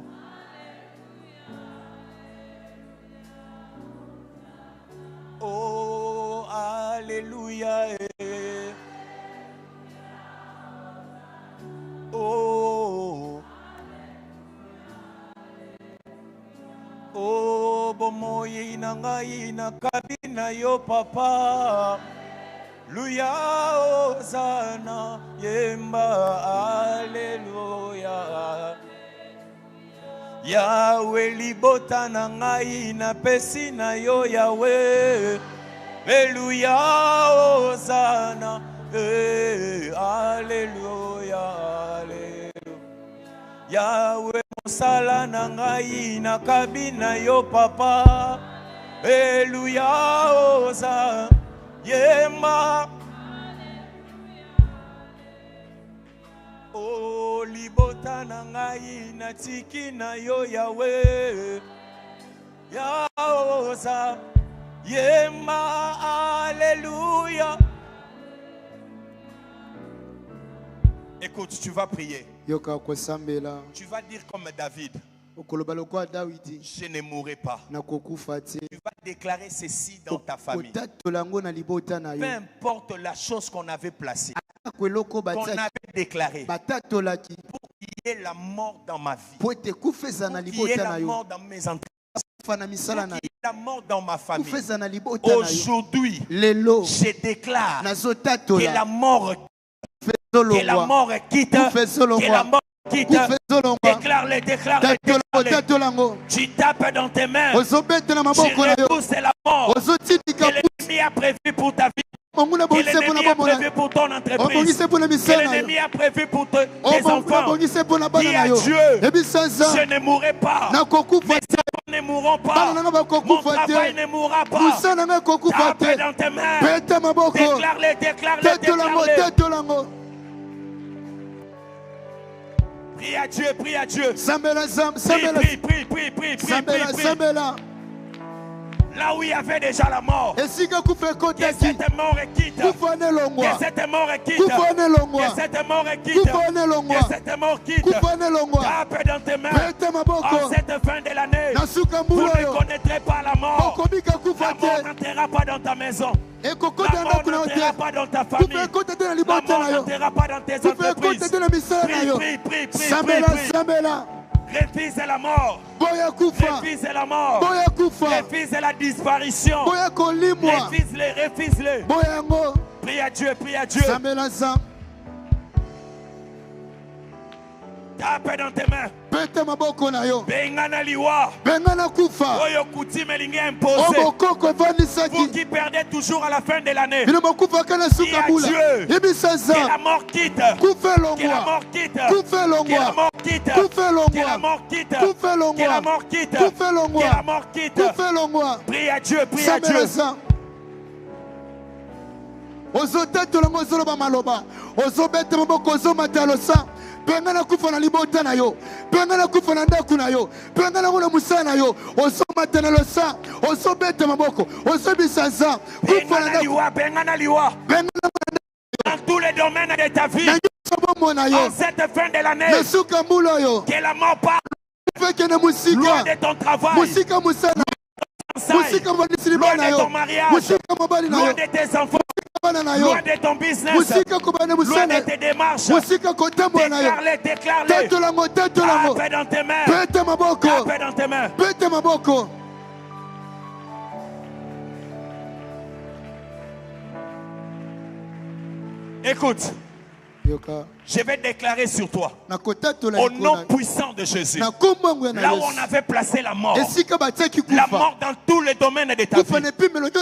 Oh, Alléluia. Oh. Oh, bomoyi na ngai na kabina yo papa. Luya Hosanna, yemba Alléluia. Yahweh libota na ngai na pesi na yo Yahweh. Alléluia Hosanna, Alléluia, Alléluia. Yahweh mosala na ngai na kabina yo papa. Alléluia Hosanna. Yema. Oh, libota na ngai na tiki na yo Yahweh. Yahosa. Yema. Alléluia. Écoute, tu vas prier. Tu vas dire comme David. Je ne mourrai pas. Tu vas déclarer ceci dans ta famille. Peu importe la chose qu'on avait placée, qu'on avait déclarée, pour qu'il y ait la mort dans ma vie, pour qu'il y ait la mort dans mes entreprises, pour qu'il y ait la mort dans ma famille. Aujourd'hui, je déclare que la mort quitte, que la mort quitte. Déclare-le, déclare-le, déclare-le. Tu tapes dans tes mains. Tu repousses la mort que l'ennemi a prévu pour ta vie, que l'ennemi a prévu pour ton entreprise, que l'ennemi a prévu pour tes enfants. Dis à Dieu, je ne mourrai pas, mes enfants ne mourront pas, mon travail ne mourra pas. Tape dans tes mains. Déclare-le, déclare-le, déclare-le. Prie à Dieu, prie à Dieu. Prie. Là où il y avait déjà la mort, que cette mort quitte, que cette mort quitte, que cette mort quitte, que cette mort quitte. Tape dans tes mains. En cette fin de l'année, vous ne connaîtrez pas la mort. La mort n'entrera pas dans ta maison. La mort n'entrera pas dans ta famille. La mort n'entrera pas dans tes entreprises. Prie. Refuse la mort. Refuse la mort. Refuse la disparition. Refuse-le. Prie à Dieu, prie à Dieu. Tape dans tes mains. Bengana liwa. Oyo coutume lingi imposé. Vous qui perdez toujours à la fin de l'année. Dis à Dieu que la mort quitte. Que la mort quitte. Que la mort quitte. Que la mort quitte. Que la mort quitte. Que la mort quitte. Prie à Dieu, prie à Dieu. Pengana kufa na libota na yo, pengana kufa na ndaku na yo, pengana ngona musana na yo, osomata na losa, osobeta maboko, osobisasa, kufa na liwa, pengana liwa, dans tous les domaines de ta vie, en cette fin de l'année, que la mort parle, loin de ton travail, loin de ton mariage, loin de tes enfants, loin de ton business, loin de tes démarches. Déclare-le, déclare-le. Tape dans tes mains. Tape dans tes mains. Écoute, je vais déclarer sur toi, au nom puissant de Jésus, là où on avait placé la mort dans tous les domaines de ta vie,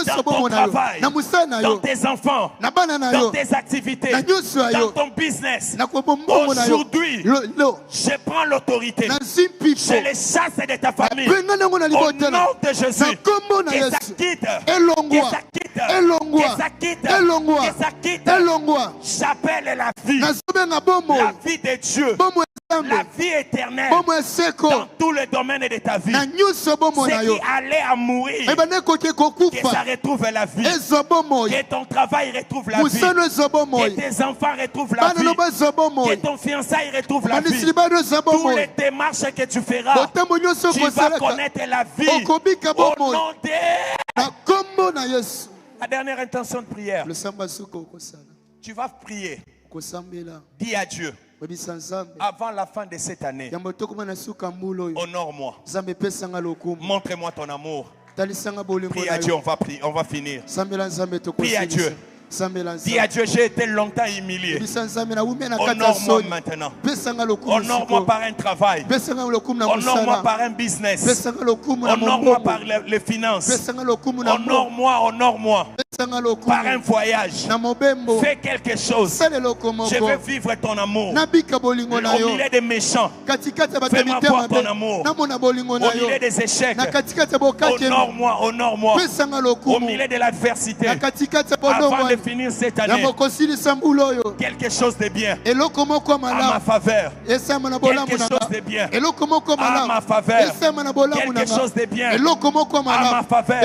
dans ton travail, dans tes enfants, dans tes activités, dans ton business. Aujourd'hui, je prends l'autorité, je les chasse de ta famille, au nom de Jésus, que ça quitte, que ça quitte, que ça quitte, que ça quitte. J'appelle la vie de Dieu. la vie éternelle dans tous les domaines de ta vie. Ceux qui allaient à mourir, que ça retrouve la vie. Que ton travail retrouve la vie. Que tes enfants retrouvent la vie. Que ton fiançailles retrouve la vie. Toutes les démarches que tu feras, tu vas connaître la vie. Au nom de... La dernière intention de prière. Tu vas prier. Dis à Dieu. Avant la fin de cette année, honore-moi. Montre-moi ton amour. Prie à Dieu, on va finir. Prie à Dieu. Dis à Dieu, j'ai été longtemps humilié. Honore-moi maintenant. Honore-moi par un travail. Honore-moi par un business. Honore-moi par les finances. Honore-moi, honore-moi. Par un voyage. Fais quelque chose. Je veux vivre ton amour. Au milieu des méchants, fais-moi voir ton amour. Au milieu des échecs, honore-moi, honore-moi. Au milieu de l'adversité, avant de finir cette année, quelque chose de bien à ma faveur. Quelque chose de bien à ma faveur. Quelque chose de bien à ma faveur.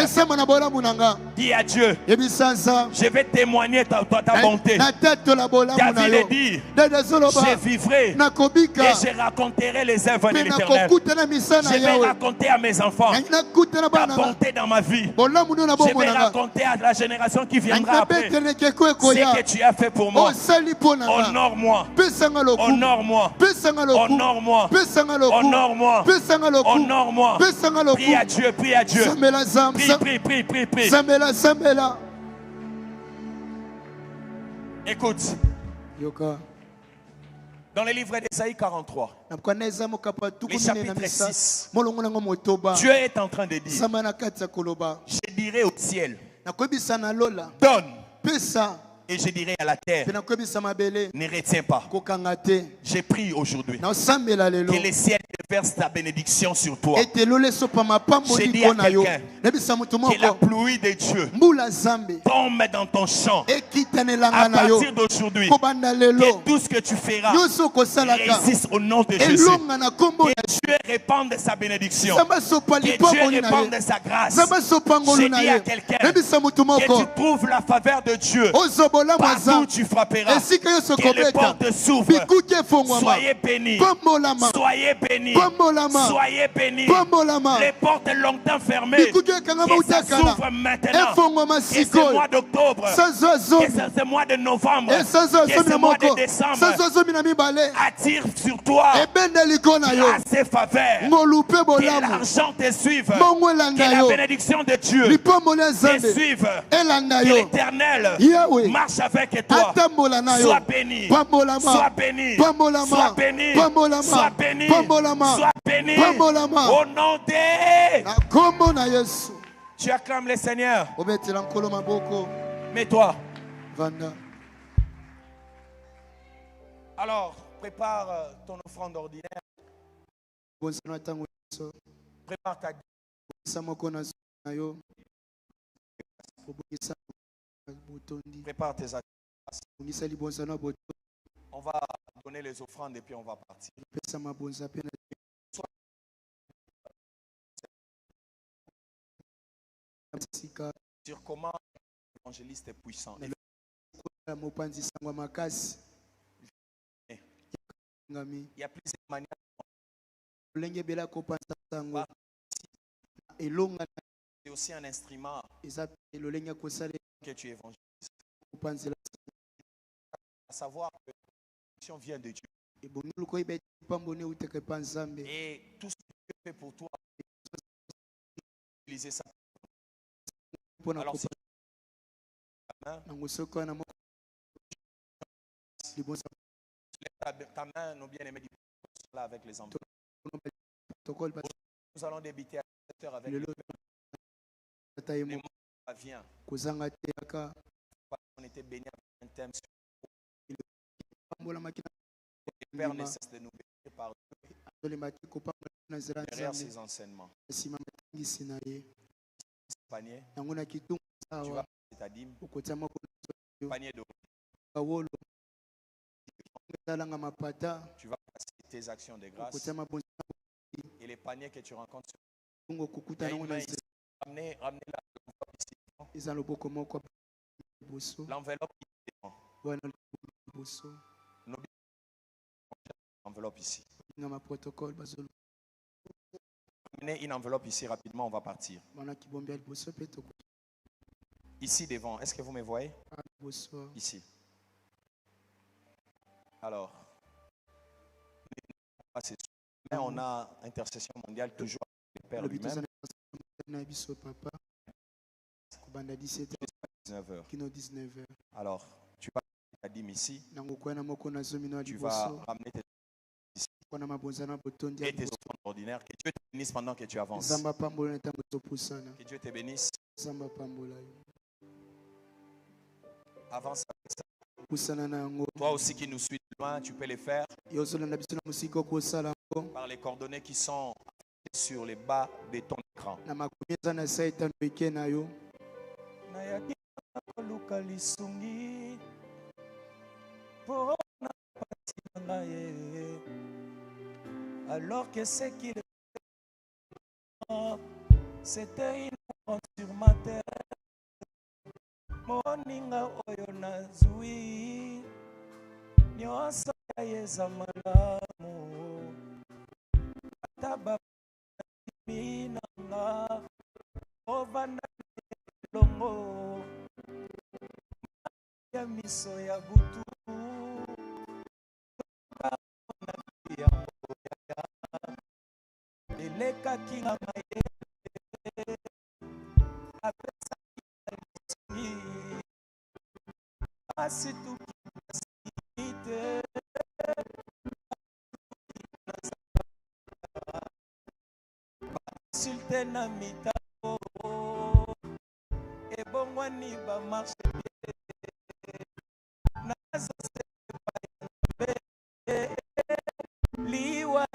Dis à Dieu, je vais témoigner ta bonté. David dit, je vivrai et je raconterai les œuvres de l'Éternel. Je vais raconter à mes enfants ta bonté dans ma vie. Je vais raconter à la génération qui viendra après ce que tu as fait pour moi. Honore-moi. Honore-moi. Honore-moi. Honore-moi. Honore-moi. Prie à Dieu, prie à Dieu. Prie. Écoute. Dans le livre d'Ésaïe 43, le chapitre 6, Dieu est en train de dire, je dirai au ciel, donne. Et je dirai à la terre, ne retiens pas. J'ai prié aujourd'hui que le ciel déverse ta bénédiction sur toi. J'ai dit à quelqu'un que la pluie de Dieu tombe dans ton champ. À partir d'aujourd'hui, que tout ce que tu feras réussisse au nom de Jésus. Que Dieu répande sa bénédiction. Que Dieu répande sa grâce. J'ai dit à quelqu'un que tu trouves la faveur de Dieu. Partout tu frapperas, que les portes s'ouvrent. Soyez bénis. Soyez bénis. Soyez bénis. Les portes longtemps fermées, que ça s'ouvre maintenant. Et ce mois d'octobre, et ce mois de novembre, et ce mois de décembre attire sur toi ses faveurs. Que l'argent te suive. Que la bénédiction de Dieu te suive. Que l'Éternel marche avec toi. Sois béni. Sois béni. Sois béni. Sois béni. Sois béni. Au nom de... Tu acclames le Seigneur. Mets-toi. Alors, prépare ton offrande ordinaire. Prépare ta... Prépare tes actes. On va donner les offrandes et puis on va partir. Sur comment l'évangéliste est puissant. Il y a plusieurs manières. C'est aussi un instrument que tu évangélises. À savoir que l'action vient de Dieu. Et tout ce que Dieu fait pour toi, utiliser ça. Alors si ta main, nos bien-aimés, là avec les enfants. Nous allons débuter à 7 heures avec le mois vient. On était bénis avec un thème sur le Père ne cesse de nous bénir par derrière ses enseignements. Panier, tu vas passer ta dîme, panier d'eau. Tu vas passer tes actions de grâce et les paniers que tu rencontres sur ramenez l'enveloppe ici. L'enveloppe ici. L'enveloppe ici. Amenez une enveloppe ici rapidement, on va partir. Ici devant, est-ce que vous me voyez? Ici. Alors, on a intercession mondiale toujours avec le Père lui-même. 19h. Alors, tu vas à dîme ici. Tu vas ramener tes ici. Et tes offrandes ordinaires. Que Dieu te bénisse pendant que tu avances. Que Dieu te bénisse. Avance avec ça. Toi aussi qui nous suis de loin, tu peux les faire par les coordonnées qui sont sur les bas de ton écran. Alors que ce qu'il c'était une honte sur ma terre. Moninga oyo nazui nyonso ya yeza malamu ataba minanga ovanda longo ya miso ya butu ya leleka kinga maye apesa si tu quieres insulter na mitako e bongwani ba marche na zose ba liwa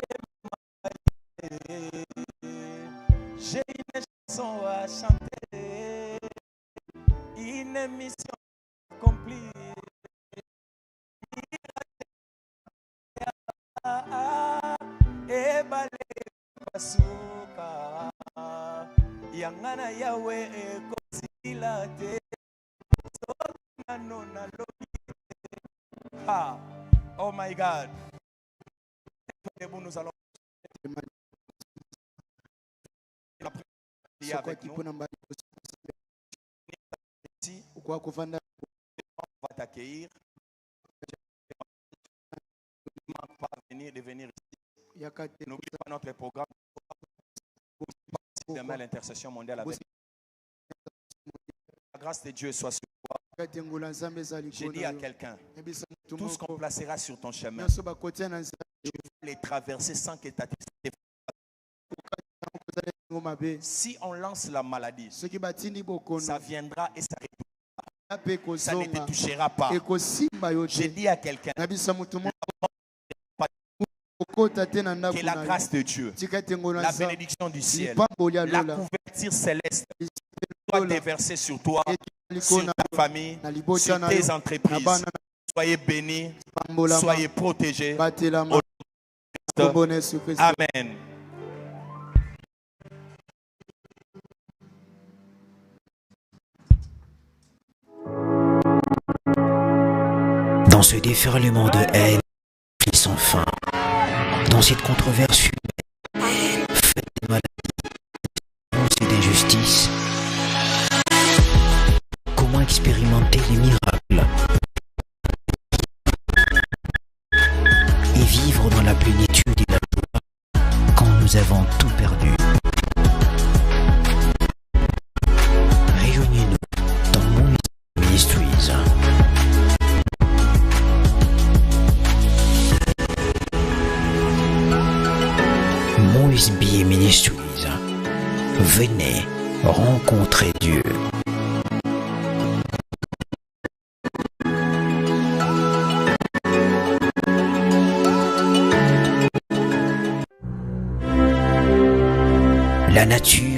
j'ai une chanson à chanter, une émission accomplie. Yangana yawe kosilate oh my God. Nous allons avec nous. Ici, on va t'accueillir. De venir ici. N'oublie pas notre programme. Demain, l'intercession mondiale avec la grâce de Dieu soit sur toi. J'ai dit à quelqu'un, tout ce qu'on placera sur ton chemin, tu vas les traverser sans que ta tête. Si on lance la maladie, ça viendra et ça retournera. Ça ne te touchera pas. J'ai dit à quelqu'un, que la grâce de Dieu, la bénédiction du ciel, la couverture céleste soit déversée sur toi, sur ta famille, sur tes entreprises. Soyez bénis, soyez protégés. Amen. Dans ce déferlement de haine qui sans fin, dans cette controverse humaine, faite des maladies et d'injustices, comment expérimenter les miracles et vivre dans la plénitude et la joie quand nous avons tout perdu? Réunionnez-nous dans Moïse Ministries. Moïse Ministries. Venez rencontrer Dieu. La nature